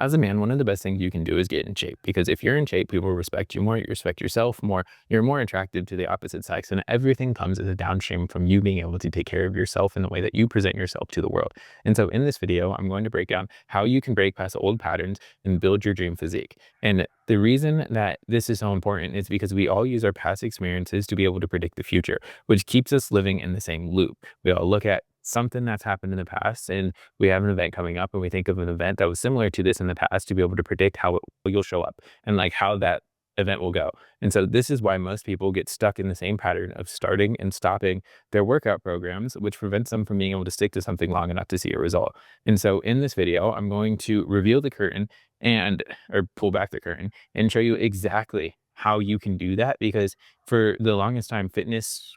as a man, one of the best things you can do is get in shape, because if you're in shape, people respect you more, you respect yourself more, you're more attractive to the opposite sex, and everything comes as a downstream from you being able to take care of yourself in the way that you present yourself to the world. And so in this video, I'm going to break down how you can break past old patterns and build your dream physique. And the reason that this is so important is because we all use our past experiences to be able to predict the future, which keeps us living in the same loop. We all look at something that's happened in the past, and we have an event coming up, and we think of an event that was similar to this in the past to be able to predict how you'll show up and like how that event will go. And so this is why most people get stuck in the same pattern of starting and stopping their workout programs, which prevents them from being able to stick to something long enough to see a result. And so in this video, I'm going to reveal the curtain and or pull back the curtain and show you exactly how you can do that, because for the longest time, fitness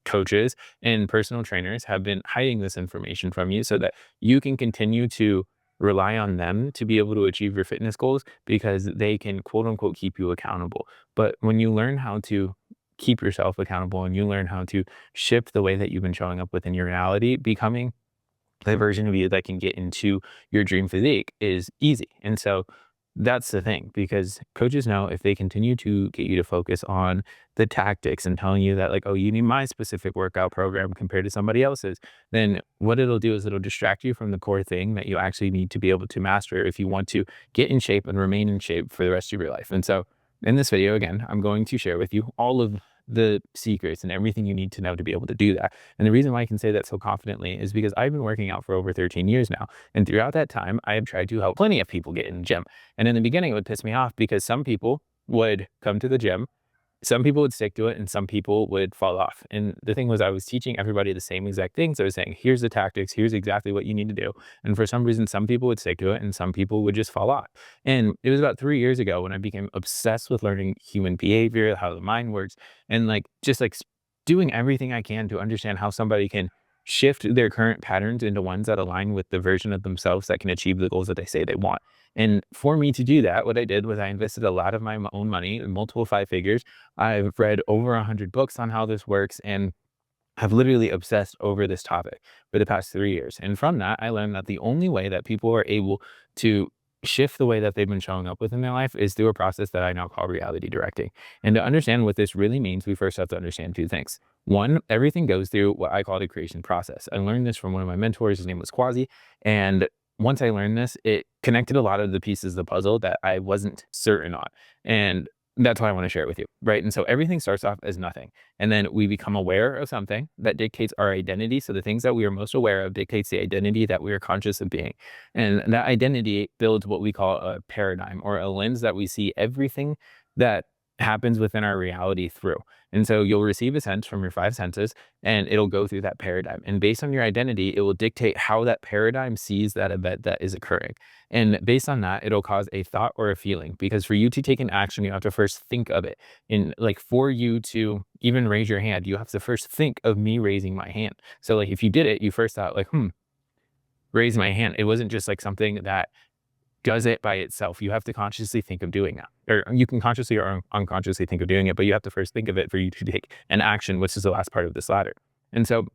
coaches and personal trainers have been hiding this information from you so that you can continue to rely on them to be able to achieve your fitness goals, because they can quote unquote keep you accountable. But when you learn how to keep yourself accountable and you learn how to shift the way that you've been showing up within your reality, becoming the version of you that can get into your dream physique is easy. And so that's the thing, because coaches know if they continue to get you to focus on the tactics and telling you that, like, oh, you need my specific workout program compared to somebody else's, then what it'll do is it'll distract you from the core thing that you actually need to be able to master if you want to get in shape and remain in shape for the rest of your life. And so in this video, again, I'm going to share with you all of the secrets and everything you need to know to be able to do that. And the reason why I can say that so confidently is because I've been working out for over 13 years now. And throughout that time, I have tried to help plenty of people get in the gym. And in the beginning, it would piss me off because some people would come to the gym, some people would stick to it, and some people would fall off. And the thing was, I was teaching everybody the same exact things. I was saying, here's the tactics, here's exactly what you need to do. And for some reason, some people would stick to it and some people would just fall off. And it was about 3 years ago when I became obsessed with learning human behavior, how the mind works, and like just like doing everything I can to understand how somebody can shift their current patterns into ones that align with the version of themselves that can achieve the goals that they say they want. And for me to do that, what I did was I invested a lot of my own money, multiple five figures. I've read over 100 books on how this works and have literally obsessed over this topic for the past 3 years. And from that, I learned that the only way that people are able to shift the way that they've been showing up within their life is through a process that I now call reality directing. And to understand what this really means, we first have to understand two things. One, everything goes through what I call the creation process. I learned this from one of my mentors. His name was Quasi. And once I learned this, it connected a lot of the pieces of the puzzle that I wasn't certain on. And that's why I want to share it with you, right? And so everything starts off as nothing. And then we become aware of something that dictates our identity. So the things that we are most aware of dictates the identity that we are conscious of being. And that identity builds what we call a paradigm, or a lens that we see everything that happens within our reality through. And so you'll receive a sense from your five senses, and it'll go through that paradigm. And based on your identity, it will dictate how that paradigm sees that event that is occurring. And based on that, it'll cause a thought or a feeling, because for you to take an action, you have to first think of it. And like, for you to even raise your hand, you have to first think of me raising my hand. So like, if you did it, you first thought like, raise my hand. It wasn't just like something that does it by itself. You have to consciously think of doing that, or you can consciously or unconsciously think of doing it, but you have to first think of it for you to take an action, which is the last part of this ladder. And so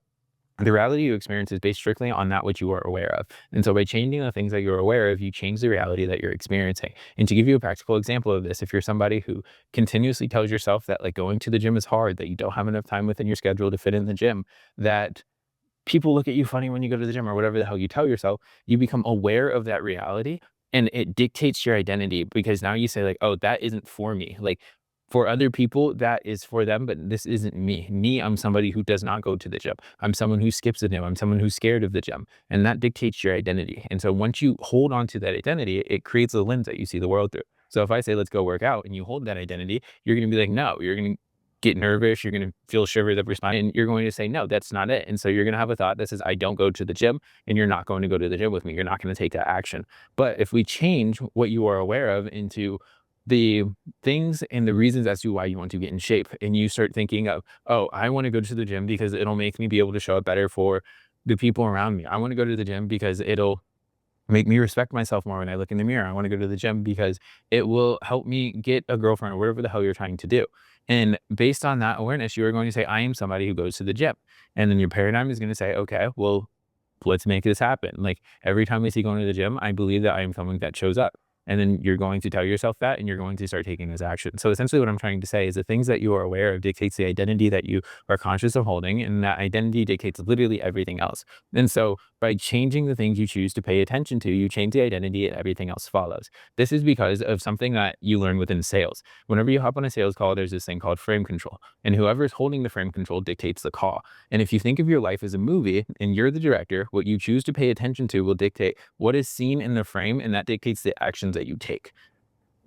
the reality you experience is based strictly on that which you are aware of. And so by changing the things that you're aware of, you change the reality that you're experiencing. And to give you a practical example of this, if you're somebody who continuously tells yourself that like going to the gym is hard, that you don't have enough time within your schedule to fit in the gym, that people look at you funny when you go to the gym, or whatever the hell you tell yourself, you become aware of that reality, and it dictates your identity, because now you say like, oh, that isn't for me. Like, for other people, that is for them, but this isn't me. I'm somebody who does not go to the gym. I'm someone who skips the gym. I'm someone who's scared of the gym. And that dictates your identity. And so once you hold on to that identity, it creates a lens that you see the world through. So if I say, let's go work out, and you hold that identity, you're going to be like, no, you're going to get nervous, you're going to feel shivers up your spine, and you're going to say, no, that's not it. And so you're going to have a thought that says, I don't go to the gym, and you're not going to go to the gym with me. You're not going to take that action. But if we change what you are aware of into the things and the reasons as to why you want to get in shape, and you start thinking of, oh, I want to go to the gym because it'll make me be able to show up better for the people around me. I want to go to the gym because it'll make me respect myself more when I look in the mirror. I want to go to the gym because it will help me get a girlfriend, or whatever the hell you're trying to do. And based on that awareness, you are going to say, I am somebody who goes to the gym. And then your paradigm is going to say, okay, well, let's make this happen. Like, every time I see going to the gym, I believe that I am someone that shows up. And then you're going to tell yourself that, and you're going to start taking those actions. So essentially what I'm trying to say is the things that you are aware of dictates the identity that you are conscious of holding, and that identity dictates literally everything else. And so by changing the things you choose to pay attention to, you change the identity and everything else follows. This is because of something that you learn within sales. Whenever you hop on a sales call, there's this thing called frame control, and whoever's holding the frame control dictates the call. And if you think of your life as a movie and you're the director, what you choose to pay attention to will dictate what is seen in the frame, and that dictates the actions that you take.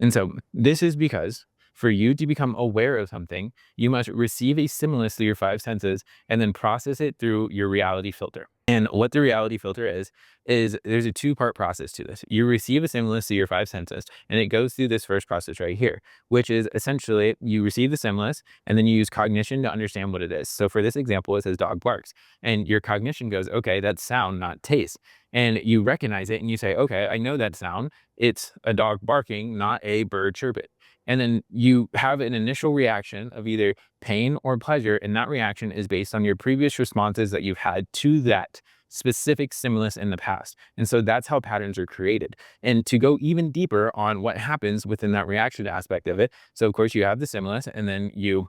And so this is because for you to become aware of something, you must receive a stimulus through your five senses and then process it through your reality filter. And what the reality filter is there's a two-part process to this. You receive a stimulus through your five senses, and it goes through this first process right here, which is essentially you receive the stimulus and then you use cognition to understand what it is. So for this example, it says dog barks, and your cognition goes, okay, that's sound, not taste. And you recognize it and you say, okay, I know that sound. It's a dog barking, not a bird chirping. And then you have an initial reaction of either pain or pleasure, and that reaction is based on your previous responses that you've had to that specific stimulus in the past. And so that's how patterns are created. And to go even deeper on what happens within that reaction aspect of it, so of course you have the stimulus and then you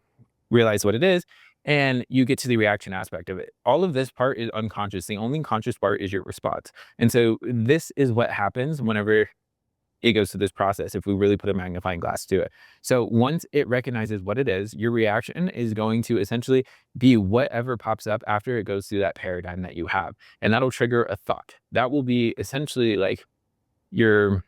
realize what it is, and you get to the reaction aspect of it. All of this part is unconscious. The only conscious part is your response. And so this is what happens whenever it goes through this process, if we really put a magnifying glass to it. So once it recognizes what it is, your reaction is going to essentially be whatever pops up after it goes through that paradigm that you have. And that'll trigger a thought. That will be essentially like your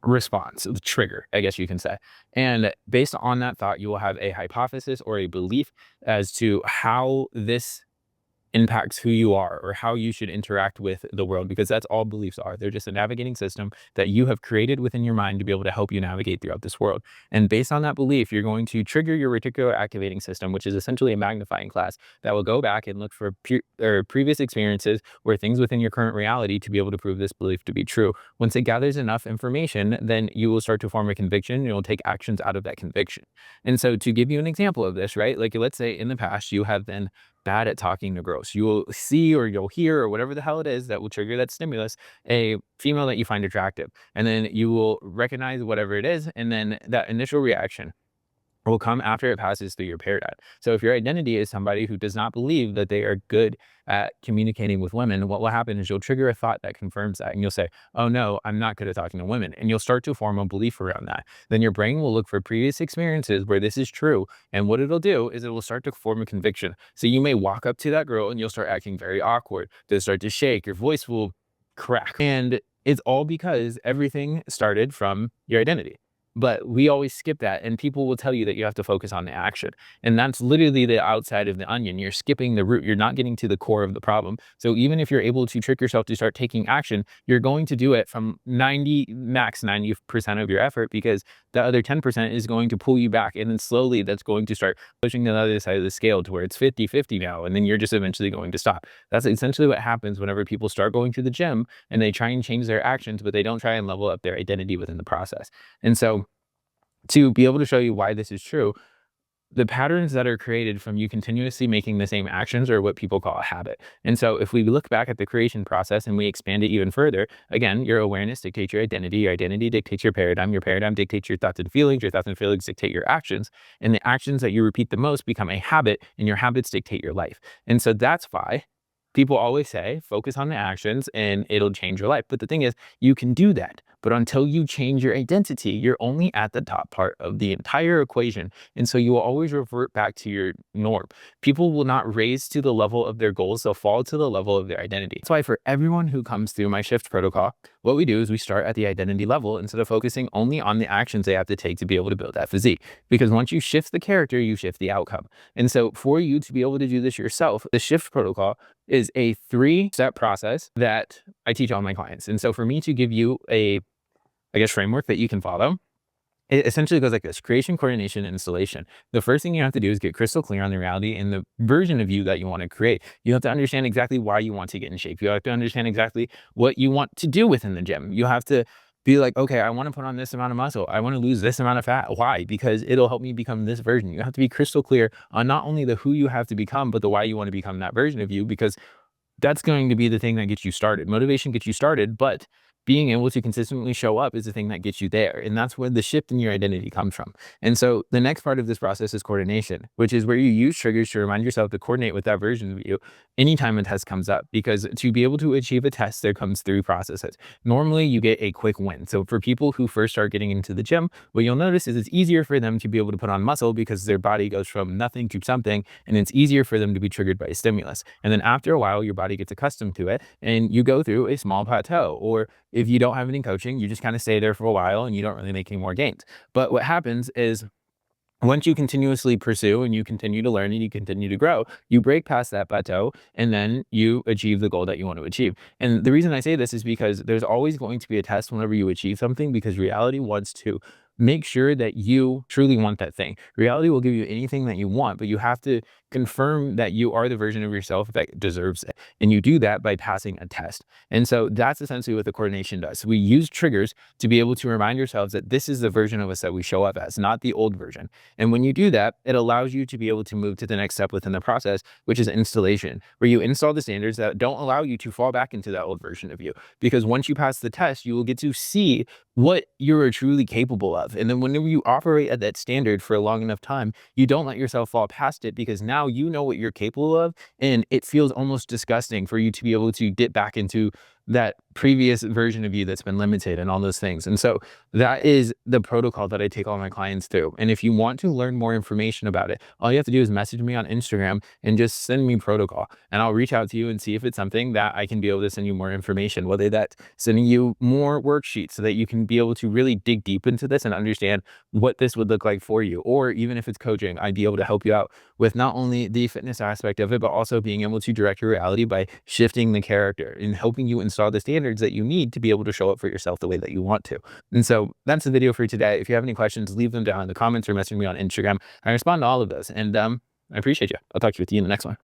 response, the trigger, I guess you can say. And based on that thought, you will have a hypothesis or a belief as to how this impacts who you are or how you should interact with the world, because that's all beliefs are. They're just a navigating system that you have created within your mind to be able to help you navigate throughout this world. And based on that belief, you're going to trigger your reticular activating system, which is essentially a magnifying glass that will go back and look for previous experiences or things within your current reality to be able to prove this belief to be true. Once it gathers enough information, then you will start to form a conviction and you'll take actions out of that conviction. And so to give you an example of this, right? Like let's say in the past you have been bad at talking to girls. You will see or you'll hear or whatever the hell it is that will trigger that stimulus, a female that you find attractive. And then you will recognize whatever it is. And then that initial reaction will come after it passes through your paradigm. So if your identity is somebody who does not believe that they are good at communicating with women, what will happen is you'll trigger a thought that confirms that. And you'll say, oh no, I'm not good at talking to women. And you'll start to form a belief around that. Then your brain will look for previous experiences where this is true. And what it'll do is it will start to form a conviction. So you may walk up to that girl and you'll start acting very awkward. They'll start to shake. Your voice will crack. And it's all because everything started from your identity. But we always skip that, and people will tell you that you have to focus on the action. And that's literally the outside of the onion. You're skipping the root. You're not getting to the core of the problem. So even if you're able to trick yourself to start taking action, you're going to do it from 90% of your effort, because the other 10% is going to pull you back. And then slowly that's going to start pushing the other side of the scale to where it's 50-50 now. And then you're just eventually going to stop. That's essentially what happens whenever people start going to the gym and they try and change their actions, but they don't try and level up their identity within the process. And so to be able to show you why this is true, the patterns that are created from you continuously making the same actions are what people call a habit. And so if we look back at the creation process and we expand it even further, again, your awareness dictates your identity dictates your paradigm dictates your thoughts and feelings dictate your actions, and the actions that you repeat the most become a habit, and your habits dictate your life. And so that's why people always say, focus on the actions and it'll change your life. But the thing is, you can do that. But until you change your identity, you're only at the top part of the entire equation. And so you will always revert back to your norm. People will not raise to the level of their goals. They'll fall to the level of their identity. That's why for everyone who comes through my shift protocol, what we do is we start at the identity level instead of focusing only on the actions they have to take to be able to build that physique. Because once you shift the character, you shift the outcome. And so for you to be able to do this yourself, the shift protocol is a 3-step process that I teach all my clients. And so for me to give you a, I guess, framework that you can follow, it essentially goes like this: creation, coordination, and installation. The first thing you have to do is get crystal clear on the reality and the version of you that you want to create. You have to understand exactly why you want to get in shape. You have to understand exactly what you want to do within the gym. You have to be like, okay, I want to put on this amount of muscle. I want to lose this amount of fat. Why? Because it'll help me become this version. You have to be crystal clear on not only the who you have to become, but the why you want to become that version of you, because that's going to be the thing that gets you started. Motivation gets you started, but being able to consistently show up is the thing that gets you there. And that's where the shift in your identity comes from. And so the next part of this process is coordination, which is where you use triggers to remind yourself to coordinate with that version of you anytime a test comes up. Because to be able to achieve a test, there comes through processes. Normally, you get a quick win. So for people who first start getting into the gym, what you'll notice is it's easier for them to be able to put on muscle because their body goes from nothing to something, and it's easier for them to be triggered by a stimulus. And then after a while, your body gets accustomed to it, and you go through a small plateau. Or if you don't have any coaching, you just kind of stay there for a while and you don't really make any more gains. But what happens is once you continuously pursue and you continue to learn and you continue to grow, you break past that plateau and then you achieve the goal that you want to achieve. And the reason I say this is because there's always going to be a test whenever you achieve something, because reality wants to make sure that you truly want that thing. Reality will give you anything that you want, but you have to confirm that you are the version of yourself that deserves it. And you do that by passing a test. And so that's essentially what the coordination does. We use triggers to be able to remind yourselves that this is the version of us that we show up as, not the old version. And when you do that, it allows you to be able to move to the next step within the process, which is installation, where you install the standards that don't allow you to fall back into that old version of you. Because once you pass the test, you will get to see what you're truly capable of. And then whenever you operate at that standard for a long enough time, you don't let yourself fall past it, because now you know what you're capable of. And it feels almost disgusting for you to be able to get back into that previous version of you that's been limited and all those things. And so that is the protocol that I take all my clients through. And if you want to learn more information about it, all you have to do is message me on Instagram and just send me protocol, and I'll reach out to you and see if it's something that I can be able to send you more information, whether that's sending you more worksheets so that you can be able to really dig deep into this and understand what this would look like for you. Or even if it's coaching, I'd be able to help you out with not only the fitness aspect of it, but also being able to direct your reality by shifting the character and helping you install the standards that you need to be able to show up for yourself the way that you want to. And so that's the video for today. If you have any questions, leave them down in the comments or message me on Instagram. I respond to all of those. And I appreciate you. I'll talk to you in the next one.